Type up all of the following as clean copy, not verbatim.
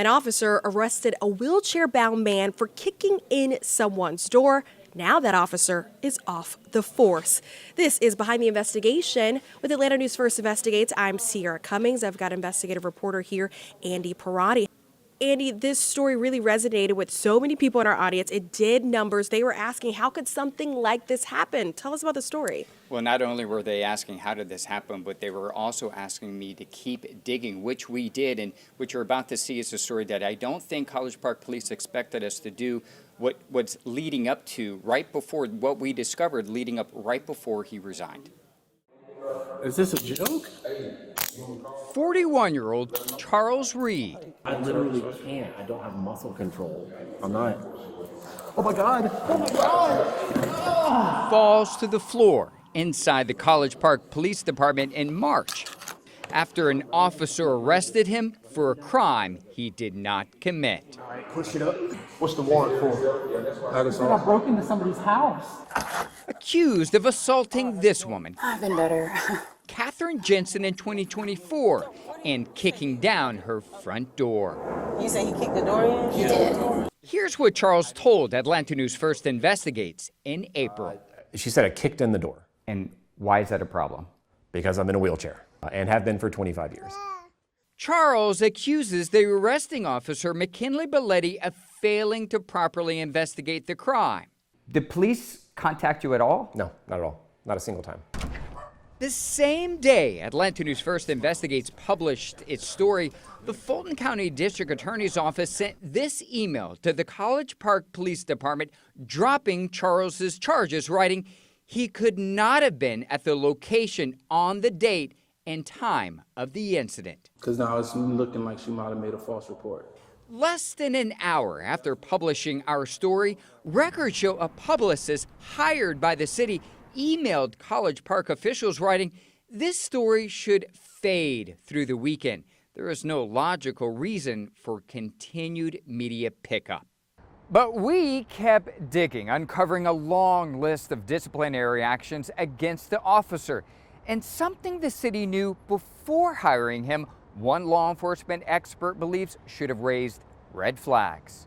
An officer arrested a wheelchair-bound man for kicking in someone's door. Now that officer is off the force. This is Behind the Investigation with Atlanta News First Investigates. I'm Sierra Cummings. I've got investigative reporter here, Andy Parati. Andy, this story really resonated with so many people in our audience. It did numbers. They were asking, how could something like this happen? Tell us about the story. Well, not only were they asking how did this happen, but they were also asking me to keep digging, which we did, and what you're about to see is a story that I don't think College Park Police expected us to do. What's leading up to, right before what we discovered, leading up right before he resigned. Is this a joke? 41-year-old Charles Reed. I literally can't. I don't have muscle control. I'm not. Oh my God! Oh my God! Falls to the floor inside the College Park Police Department in March after an officer arrested him for a crime he did not commit. All right, push it up. What's the warrant for? I broke into somebody's house. Accused of assaulting this woman, I've been better. Catherine Jensen, in 2024, and kicking down her front door. You say he kicked the door in? He did. Here's what Charles told Atlanta News First Investigates in April. She said I kicked in the door. And why is that a problem? Because I'm in a wheelchair and have been for 25 years. Charles accuses the arresting officer, McKinley Belletti, of failing to properly investigate the crime. Did police contact you at all? No, not at all. Not a single time. The same day Atlanta News First Investigates published its story, the Fulton County District Attorney's Office sent this email to the College Park Police Department dropping Charles's charges, writing he could not have been at the location on the date and time of the incident. Because now it's looking like she might have made a false report. Less than an hour after publishing our story, records show a publicist hired by the city emailed College Park officials writing, this story should fade through the weekend. There is no logical reason for continued media pickup. But we kept digging, uncovering a long list of disciplinary actions against the officer. And something the city knew before hiring him, one law enforcement expert believes should have raised red flags.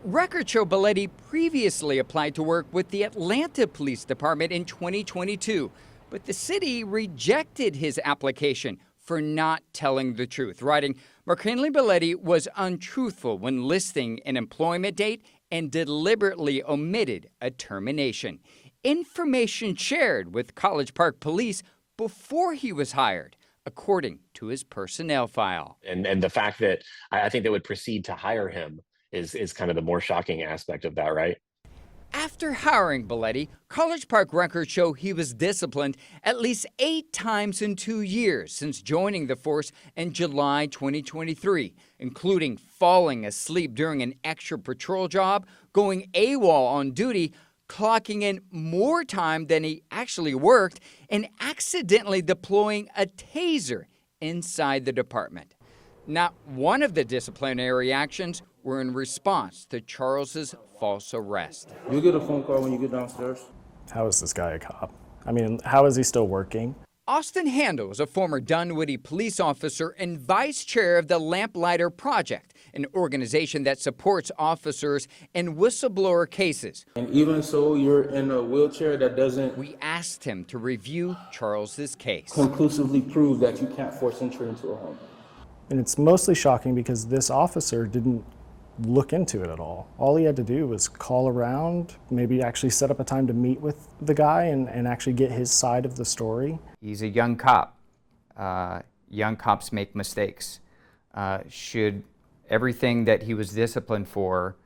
Records show Belletti previously applied to work with the Atlanta Police Department in 2022, but the city rejected his application for not telling the truth, writing, McKinley Belletti was untruthful when listing an employment date and deliberately omitted a termination. Information shared with College Park Police before he was hired, according to his personnel file. And the fact that I think they would proceed to hire him is kind of the more shocking aspect of that, right? After hiring Belletti, College Park records show he was disciplined at least 8 times in 2 years since joining the force in July 2023, including falling asleep during an extra patrol job, going AWOL on duty, clocking in more time than he actually worked, and accidentally deploying a taser inside the department. Not one of the disciplinary actions were in response to Charles's false arrest. You get a phone call when you get downstairs? How is this guy a cop? I mean, how is he still working? Austin Handel is a former Dunwoody police officer and vice chair of the Lamplighter Project, an organization that supports officers in whistleblower cases. And even so, you're in a wheelchair that doesn't We asked him to review Charles's case. conclusively prove that you can't force entry into a home. And it's mostly shocking because this officer didn't look into it at all. All he had to do was call around, maybe actually set up a time to meet with the guy and actually get his side of the story. He's a young cop. Young cops make mistakes. Should everything that he was disciplined for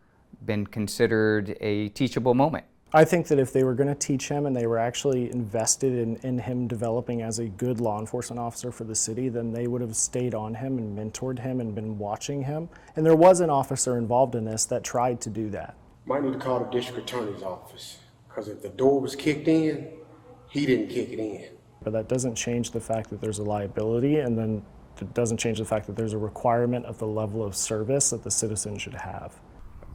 been considered a teachable moment? I think that if they were going to teach him and they were actually invested in him developing as a good law enforcement officer for the city, then they would have stayed on him and mentored him and been watching him. And there was an officer involved in this that tried to do that. Might need to call the district attorney's office, because if the door was kicked in, he didn't kick it in. But that doesn't change the fact that there's a liability, and then it doesn't change the fact that there's a requirement of the level of service that the citizen should have.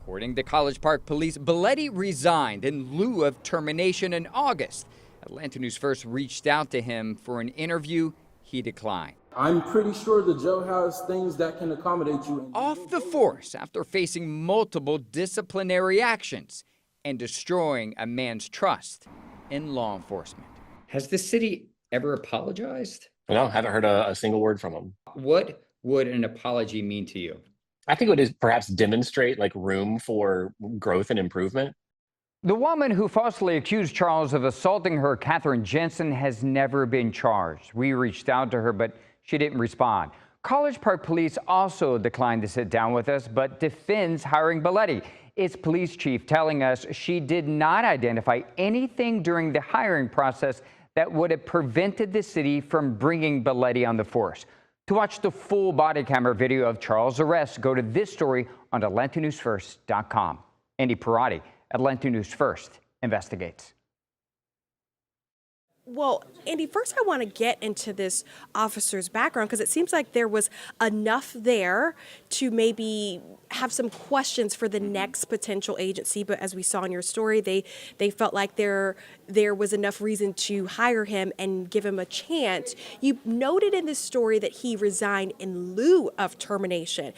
According to College Park Police, Belletti resigned in lieu of termination in August. Atlanta News First reached out to him for an interview. He declined. I'm pretty sure the jail has things that can accommodate you. Off the force after facing multiple disciplinary actions and destroying a man's trust in law enforcement. Has the city ever apologized? No, haven't heard a single word from him. What would an apology mean to you? I think it would perhaps demonstrate like room for growth and improvement. The woman who falsely accused Charles of assaulting her, Katherine Jensen, has never been charged. We reached out to her, but she didn't respond. College Park Police also declined to sit down with us, but defends hiring Belletti. Its police chief telling us she did not identify anything during the hiring process that would have prevented the city from bringing Belletti on the force. To watch the full body camera video of Charles' arrest, go to this story on AtlantaNewsFirst.com. Andy Perotti, Atlanta News First investigates. Well, Andy, first I want to get into this officer's background because it seems like there was enough there to maybe have some questions for the next potential agency. But as we saw in your story, they felt like there was enough reason to hire him and give him a chance. You noted in this story that he resigned in lieu of termination.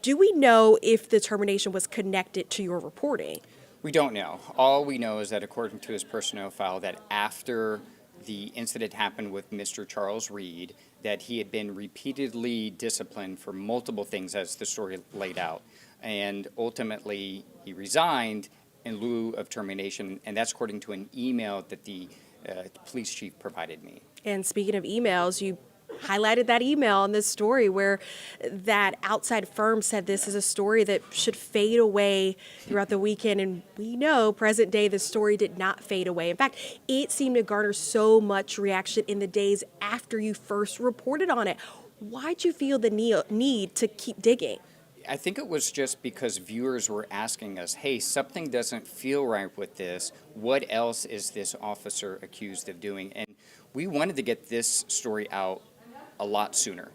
Do we know if the termination was connected to your reporting? We don't know. All we know is that according to his personnel file, that after the incident happened with Mr. Charles Reed, that he had been repeatedly disciplined for multiple things as the story laid out. And ultimately, he resigned in lieu of termination, and that's according to an email that the police chief provided me. And speaking of emails, you highlighted that email in this story where that outside firm said this is a story that should fade away throughout the weekend. And we know present day, the story did not fade away. In fact, it seemed to garner so much reaction in the days after you first reported on it. Why'd you feel the need to keep digging? I think it was just because viewers were asking us, hey, something doesn't feel right with this. What else is this officer accused of doing? And we wanted to get this story out a lot sooner.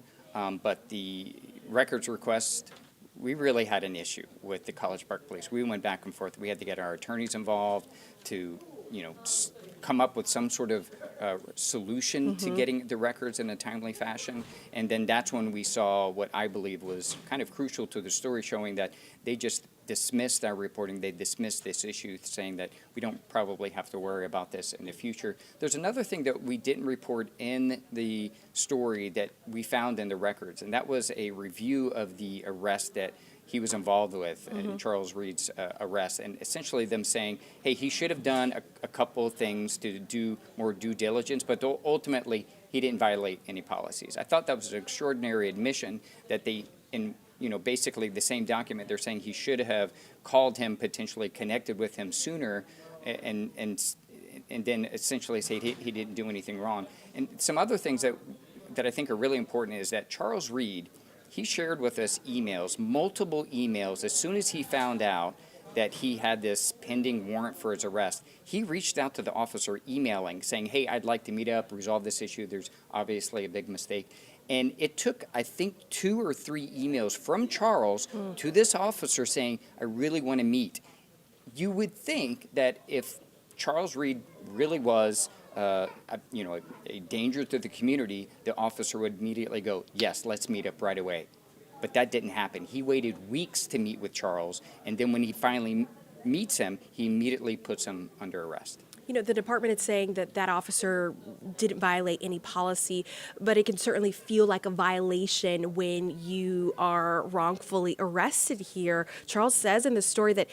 But the records request, we really had an issue with the College Park Police. We went back and forth. We had to get our attorneys involved to, come up with some sort of solution to getting the records in a timely fashion. And then that's when we saw what I believe was kind of crucial to the story, showing that they just dismissed our reporting. They dismissed this issue, saying that we don't probably have to worry about this in the future. There's another thing that we didn't report in the story that we found in the records, and that was a review of the arrest that he was involved with, Charles Reed's arrest, and essentially them saying, hey, he should have done a couple of things to do more due diligence, but ultimately he didn't violate any policies. I thought that was an extraordinary admission that they, in basically the same document, they're saying he should have called him, potentially connected with him sooner, and then essentially say he didn't do anything wrong. And some other things that I think are really important is that Charles Reed, he shared with us emails, multiple emails, as soon as he found out that he had this pending warrant for his arrest. He reached out to the officer emailing, saying, hey, I'd like to meet up, resolve this issue. There's obviously a big mistake. And it took, I think, 2 or 3 emails from Charles to this officer saying, I really want to meet. You would think that if Charles Reed really was a danger to the community, the officer would immediately go, yes, let's meet up right away. But that didn't happen. He waited weeks to meet with Charles, and then when he finally meets him, he immediately puts him under arrest. The department is saying that officer didn't violate any policy, but it can certainly feel like a violation when you are wrongfully arrested here. Charles says in the story that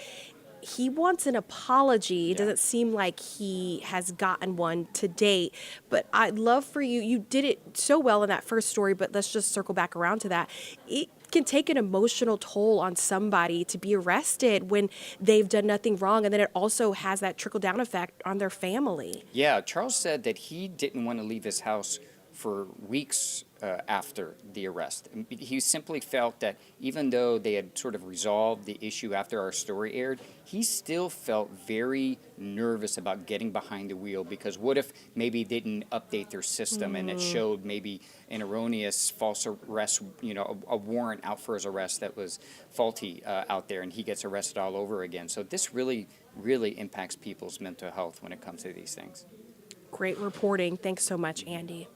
he wants an apology. It doesn't seem like he has gotten one to date, but I'd love for you did it so well in that first story, but let's just circle back around to that. It can take an emotional toll on somebody to be arrested when they've done nothing wrong, and then it also has that trickle-down effect on their family. Yeah, Charles said that he didn't want to leave his house for weeks after the arrest. He simply felt that even though they had sort of resolved the issue after our story aired, he still felt very nervous about getting behind the wheel, because what if maybe they didn't update their system and it showed maybe an erroneous false arrest, a warrant out for his arrest that was faulty out there, and he gets arrested all over again. So this really, really impacts people's mental health when it comes to these things. Great reporting. Thanks so much, Andy.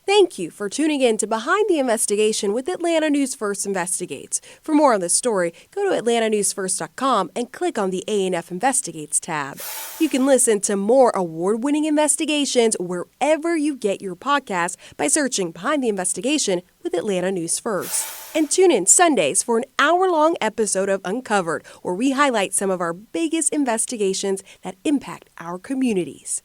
Thank you for tuning in to Behind the Investigation with Atlanta News First Investigates. For more on this story, go to atlantanewsfirst.com and click on the A&F Investigates tab. You can listen to more award-winning investigations wherever you get your podcasts by searching Behind the Investigation with Atlanta News First. And tune in Sundays for an hour-long episode of Uncovered, where we highlight some of our biggest investigations that impact our communities.